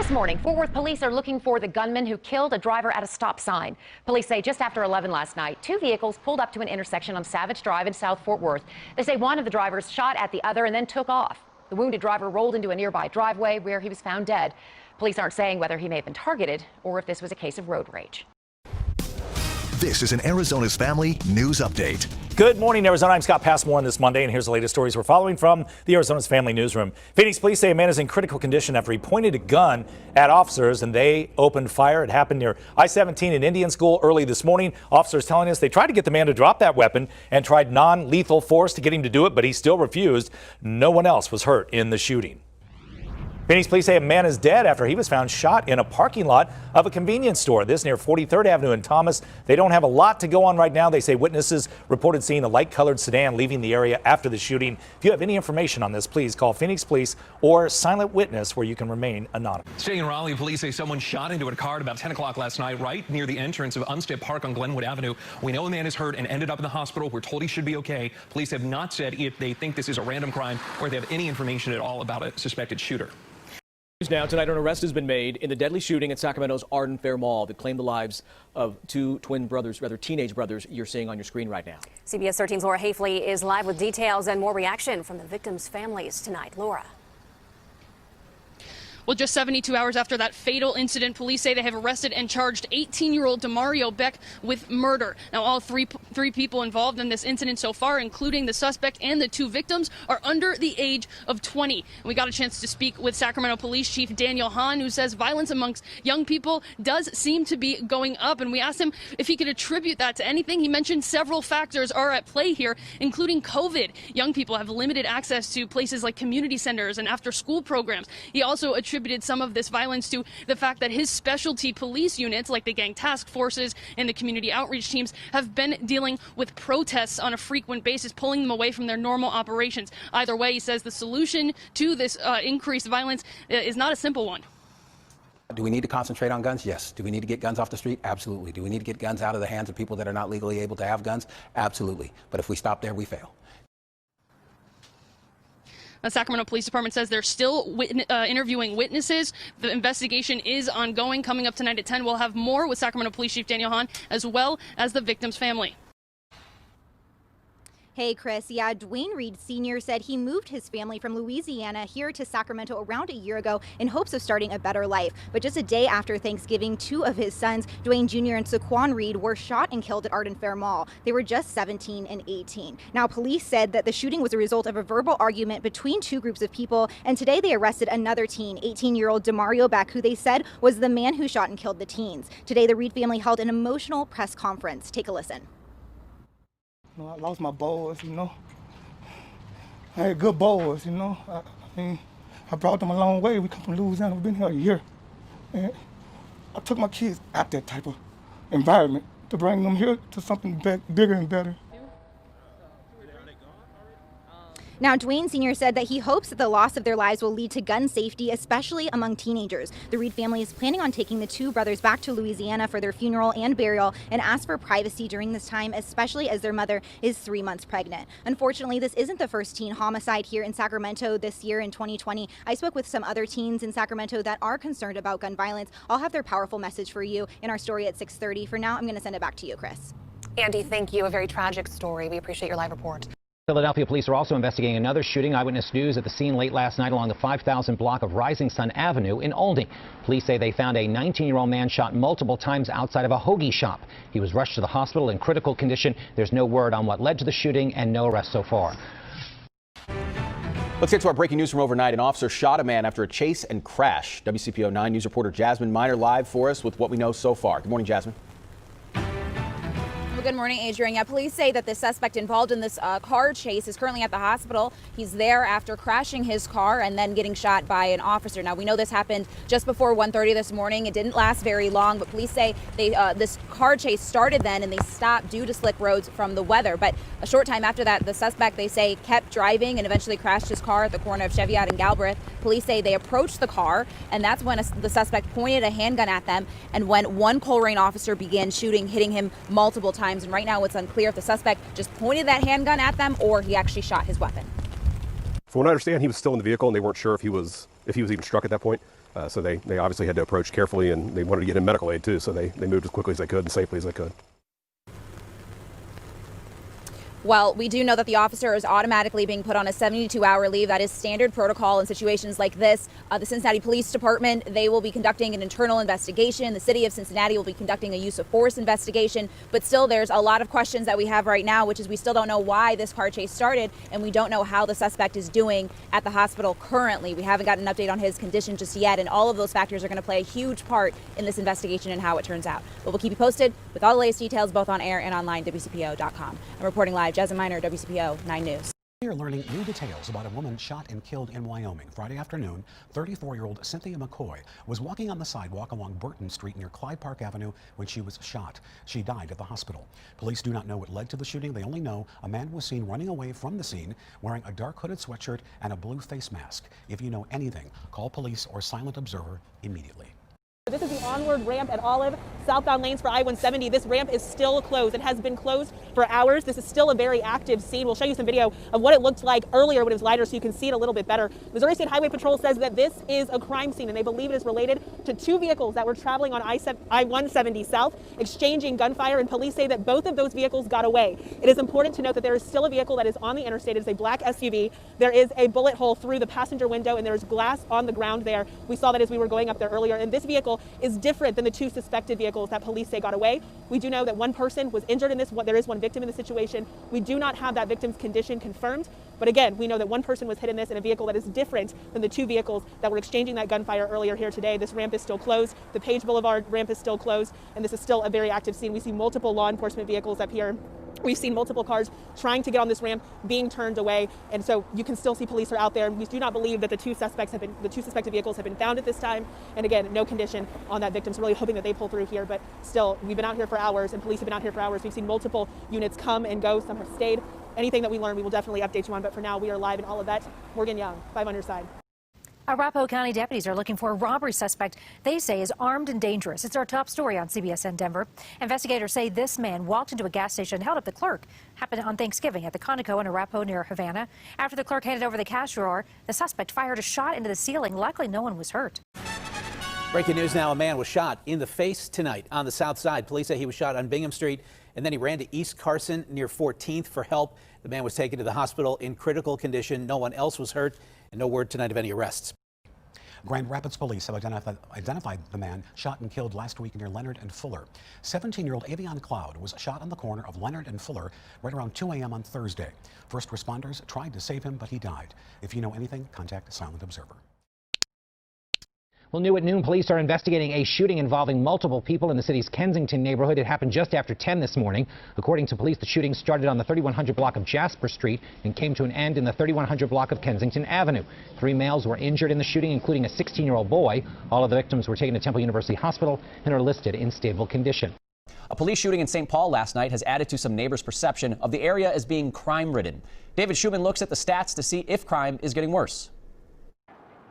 This morning, Fort Worth police are looking for the gunman who killed a driver at a stop sign. Police say just after 11 last night, two vehicles pulled up to an intersection on Savage Drive in South Fort Worth. They say one of the drivers shot at the other and then took off. The wounded driver rolled into a nearby driveway where he was found dead. Police aren't saying whether he may have been targeted or if this was a case of road rage. This is an Arizona's Family News Update. Good morning, Arizona. I'm Scott Passmore on this Monday, and here's the latest stories we're following from the Arizona's Family Newsroom. Phoenix police say a man is in critical condition after he pointed a gun at officers and they opened fire. It happened near I-17 in Indian School early this morning. Officers telling us they tried to get the man to drop that weapon and tried non-lethal force to get him to do it, but he still refused. No one else was hurt in the shooting. Phoenix police say a man is dead after he was found shot in a parking lot of a convenience store. This near 43rd Avenue in Thomas. They don't have a lot to go on right now. They say witnesses reported seeing a light-colored sedan leaving the area after the shooting. If you have any information on this, please call Phoenix Police or Silent Witness, where you can remain anonymous. Staying in Raleigh, police say someone shot into a car at about 10 o'clock last night, right near the entrance of Umstead Park on Glenwood Avenue. We know a man is hurt and ended up in the hospital. We're told he should be okay. Police have not said if they think this is a random crime or if they have any information at all about a suspected shooter. Now tonight, an arrest has been made in the deadly shooting at Sacramento's Arden Fair Mall that claimed the lives of two teenage brothers you're seeing on your screen right now. CBS 13's Laura Hafley is live with details and more reaction from the victims' families tonight. Laura. Well, just 72 hours after that fatal incident, police say they have arrested and charged 18-year-old Demario Beck with murder. Now, all three people involved in this incident so far, including the suspect and the two victims, are under the age of 20. We got a chance to speak with Sacramento Police Chief Daniel Hahn, who says violence amongst young people does seem to be going up. And we asked him if he could attribute that to anything. He mentioned several factors are at play here, including COVID. Young people have limited access to places like community centers and after-school programs. He also attributed some of this violence to the fact that his specialty police units, like the gang task forces and the community outreach teams, have been dealing with protests on a frequent basis, pulling them away from their normal operations. Either way, he says the solution to this increased violence is not a simple one. Do we need to concentrate on guns? Yes. Do we need to get guns off the street? Absolutely. Do we need to get guns out of the hands of people that are not legally able to have guns? Absolutely. But if we stop there, we fail. The Sacramento Police Department says they're still interviewing witnesses. The investigation is ongoing. Coming up tonight at 10, we'll have more with Sacramento Police Chief Daniel Hahn, as well as the victim's family. Hey, Chris. Yeah, Dwayne Reed Sr. said he moved his family from Louisiana here to Sacramento around a year ago in hopes of starting a better life. But just a day after Thanksgiving, two of his sons, Dwayne Jr. and Saquon Reed, were shot and killed at Arden Fair Mall. They were just 17 and 18. Now, police said that the shooting was a result of a verbal argument between two groups of people. And today they arrested another teen, 18-year-old Demario Beck, who they said was the man who shot and killed the teens. Today, the Reed family held an emotional press conference. Take a listen. I lost my boys, I had good boys, I mean, I brought them a long way. We come from Louisiana. We've been here a year. And I took my kids out that type of environment to bring them here to something bigger and better. Now, Dwayne Sr. said that he hopes that the loss of their lives will lead to gun safety, especially among teenagers. The Reed family is planning on taking the two brothers back to Louisiana for their funeral and burial and ask for privacy during this time, especially as their mother is 3 months pregnant. Unfortunately, this isn't the first teen homicide here in Sacramento this year in 2020. I spoke with some other teens in Sacramento that are concerned about gun violence. I'll have their powerful message for you in our story at 6:30. For now, I'm going to send it back to you, Chris. Andy, thank you. A very tragic story. We appreciate your live report. Philadelphia police are also investigating another shooting. Eyewitness News at the scene late last night along the 5000 block of Rising Sun Avenue in Olding. Police say they found a 19-year-old man shot multiple times outside of a hoagie shop. He was rushed to the hospital in critical condition. There's no word on what led to the shooting and no arrests so far. Let's get to our breaking news from overnight. An officer shot a man after a chase and crash. WCPO 9 News reporter Jasmine Miner live for us with what we know so far. Good morning, Jasmine. Well, good morning, Adrian. Yeah, police say that the suspect involved in this car chase is currently at the hospital. He's there after crashing his car and then getting shot by an officer. Now, we know this happened just before 1:30 this morning. It didn't last very long, but police say this car chase started then and they stopped due to slick roads from the weather. But a short time after that, the suspect, they say, kept driving and eventually crashed his car at the corner of Cheviot and Galbraith. Police say they approached the car, and that's when the suspect pointed a handgun at them, and when one Colerain officer began shooting, hitting him multiple times. And right now it's unclear if the suspect just pointed that handgun at them or he actually shot his weapon. From what I understand, he was still in the vehicle and they weren't sure if he was even struck at that point. So they obviously had to approach carefully, and they wanted to get him medical aid too. So they moved as quickly as they could and safely as they could. Well, we do know that the officer is automatically being put on a 72-hour leave. That is standard protocol in situations like this. The Cincinnati Police Department, they will be conducting an internal investigation. The city of Cincinnati will be conducting a use of force investigation. But still, there's a lot of questions that we have right now, which is we still don't know why this car chase started, and we don't know how the suspect is doing at the hospital currently. We haven't gotten an update on his condition just yet, and all of those factors are going to play a huge part in this investigation and how it turns out. But we'll keep you posted with all the latest details, both on air and online, WCPO.com. I'm reporting live. Jasmine Miner, WCPO 9 News. We are learning new details about a woman shot and killed in Wyoming. Friday afternoon, 34-year-old Cynthia McCoy was walking on the sidewalk along Burton Street near Clyde Park Avenue when she was shot. She died at the hospital. Police do not know what led to the shooting. They only know a man was seen running away from the scene wearing a dark hooded sweatshirt and a blue face mask. If you know anything, call police or Silent Observer immediately. This is the onward ramp at Olive, southbound lanes for I-170. This ramp is still closed. It has been closed for hours. This is still a very active scene. We'll show you some video of what it looked like earlier when it was lighter so you can see it a little bit better. Missouri State Highway Patrol says that this is a crime scene and they believe it is related to two vehicles that were traveling on I-170 south, exchanging gunfire, and police say that both of those vehicles got away. It is important to note that there is still a vehicle that is on the interstate. It is a black SUV. There is a bullet hole through the passenger window and there is glass on the ground there. We saw that as we were going up there earlier, and this vehicle is different than the two suspected vehicles that police say got away. We do know that one person was injured in this. There is one victim in the situation. We do not have that victim's condition confirmed, but again, we know that one person was hit in this in a vehicle that is different than the two vehicles that were exchanging that gunfire earlier here today. This ramp is still closed. The Page Boulevard ramp is still closed, and this is still a very active scene. We see multiple law enforcement vehicles up here. We've seen multiple cars trying to get on this ramp being turned away, and so you can still see police are out there. We do not believe that the two suspected vehicles have been found at this time, and again, no condition on that victim. So really hoping that they pull through here, but still, we've been out here for hours, and police have been out here for hours. We've seen multiple units come and go. Some have stayed. Anything that we learn, we will definitely update you on. But for now, we are live in all of that. Morgan Young, 5 on your side. Arapahoe County deputies are looking for a robbery suspect they say is armed and dangerous. It's our top story on CBSN Denver. Investigators say this man walked into a gas station and held up the clerk. Happened on Thanksgiving at the Conoco in Arapahoe near Havana. After the clerk handed over the cash drawer, the suspect fired a shot into the ceiling. Luckily, no one was hurt. Breaking news now, a man was shot in the face tonight on the south side. Police say he was shot on Bingham Street, and then he ran to East Carson near 14th for help. The man was taken to the hospital in critical condition. No one else was hurt, and no word tonight of any arrests. Grand Rapids police have identified the man shot and killed last week near Leonard and Fuller. 17-year-old Avion Cloud was shot on the corner of Leonard and Fuller right around 2 a.m. on Thursday. First responders tried to save him, but he died. If you know anything, contact Silent Observer. Well, new at noon, police are investigating a shooting involving multiple people in the city's Kensington neighborhood. It happened just after 10 this morning. According to police, the shooting started on the 3100 block of Jasper Street and came to an end in the 3100 block of Kensington Avenue. 3 males were injured in the shooting, including a 16-year-old boy. All of the victims were taken to Temple University Hospital and are listed in stable condition. A police shooting in St. Paul last night has added to some neighbors' perception of the area as being crime-ridden. David Schumann looks at the stats to see if crime is getting worse.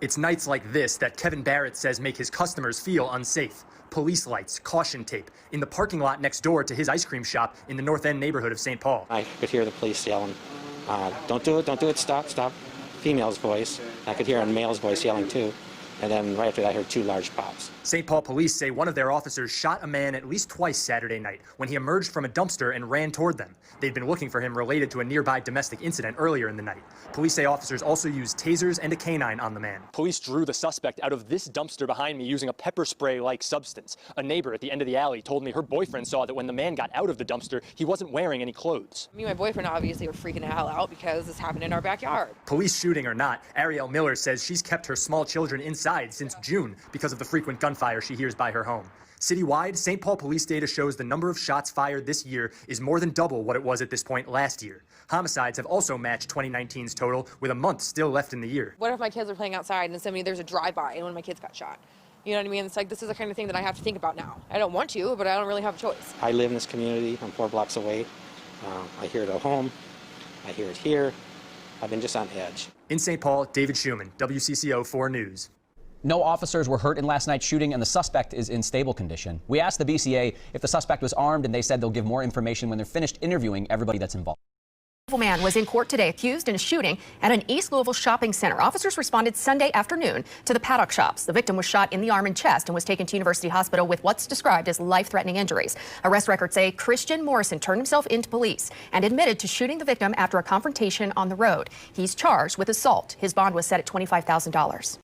It's nights like this that Kevin Barrett says make his customers feel unsafe. Police lights, caution tape, in the parking lot next door to his ice cream shop in the North End neighborhood of St. Paul. I could hear the police yelling, don't do it, stop. Female's voice. I could hear a male's voice yelling too. And then right after that, I heard 2 large pops. St. Paul police say one of their officers shot a man at least twice Saturday night when he emerged from a dumpster and ran toward them. They'd been looking for him related to a nearby domestic incident earlier in the night. Police say officers also used tasers and a canine on the man. Police drew the suspect out of this dumpster behind me using a pepper spray-like substance. A neighbor at the end of the alley told me her boyfriend saw that when the man got out of the dumpster, he wasn't wearing any clothes. Me and my boyfriend obviously were freaking the hell out because this happened in our backyard. Police shooting or not, Ariel Miller says she's kept her small children inside since June because of the frequent gunfire she hears by her home. Citywide, St. Paul police data shows the number of shots fired this year is more than double what it was at this point last year. Homicides have also matched 2019's total, with a month still left in the year. What if my kids are playing outside and suddenly there's a drive-by and one of my kids got shot? You know what I mean? It's like, this is the kind of thing that I have to think about now. I don't want to, but I don't really have a choice. I live in this community. I'm 4 blocks away. I hear it at home. I hear it here. I've been just on edge. In St. Paul, David Schumann, WCCO 4 News. No officers were hurt in last night's shooting, and the suspect is in stable condition. We asked the BCA if the suspect was armed, and they said they'll give more information when they're finished interviewing everybody that's involved. Man was in court today accused in a shooting at an East Louisville shopping center. Officers responded Sunday afternoon to the paddock shops. The victim was shot in the arm and chest and was taken to University Hospital with what's described as life-threatening injuries. Arrest records say Christian Morrison turned himself into police and admitted to shooting the victim after a confrontation on the road. He's charged with assault. His bond was set at $25,000.